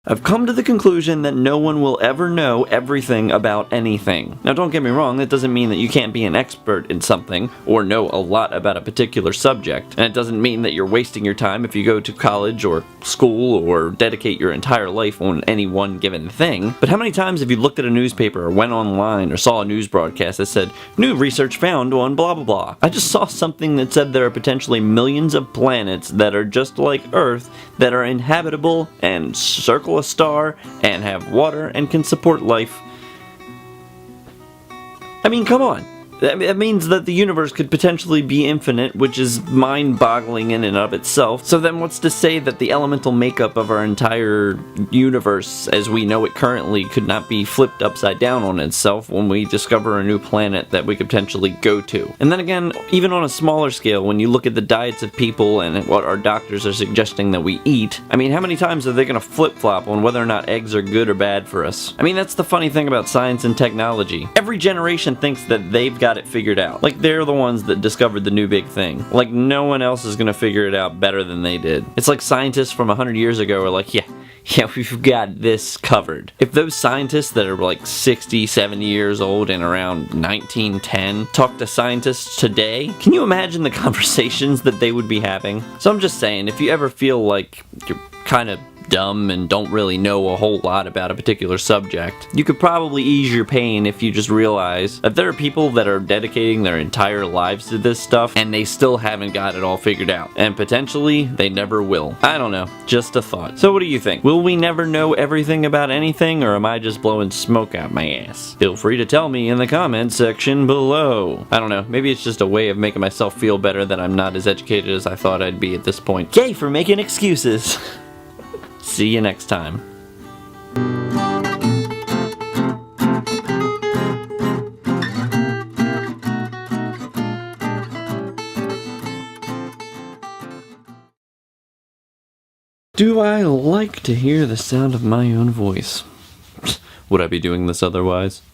I've come to the conclusion that no one will ever know everything about anything. Now don't get me wrong, that doesn't mean that you can't be an expert in something, or know a lot about a particular subject, and it doesn't mean that you're wasting your time if you go to college or school or dedicate your entire life on any one given thing. But how many times have you looked at a newspaper or went online or saw a news broadcast that said, new research found on blah blah blah? I just saw something that said there are potentially millions of planets that are just like Earth that are inhabitable and circle a star and have water and can support life. I mean, come on. That means that the universe could potentially be infinite, which is mind-boggling in and of itself. So then what's to say that the elemental makeup of our entire universe as we know it currently could not be flipped upside down on itself when we discover a new planet that we could potentially go to? And then again, even on a smaller scale, when you look at the diets of people and what our doctors are suggesting that we eat, I mean, how many times are they going to flip-flop on whether or not eggs are good or bad for us? I mean, that's the funny thing about science and technology. Every generation thinks that they've got it figured out. Like, they're the ones that discovered the new big thing. Like, no one else is gonna figure it out better than they did. It's like scientists from 100 years ago are like, yeah, we've got this covered. If those scientists that are like 60, 70 years old and around 1910 talk to scientists today, can you imagine the conversations that they would be having? So I'm just saying, if you ever feel like you're kind of dumb and don't really know a whole lot about a particular subject, you could probably ease your pain if you just realize that there are people that are dedicating their entire lives to this stuff and they still haven't got it all figured out, and potentially they never will. I don't know, just a thought. So what do you think? Will we never know everything about anything, or am I just blowing smoke out my ass? Feel free to tell me in the comments section below. I don't know, maybe it's just a way of making myself feel better that I'm not as educated as I thought I'd be at this point. Yay for making excuses! See you next time. Do I like to hear the sound of my own voice? Would I be doing this otherwise?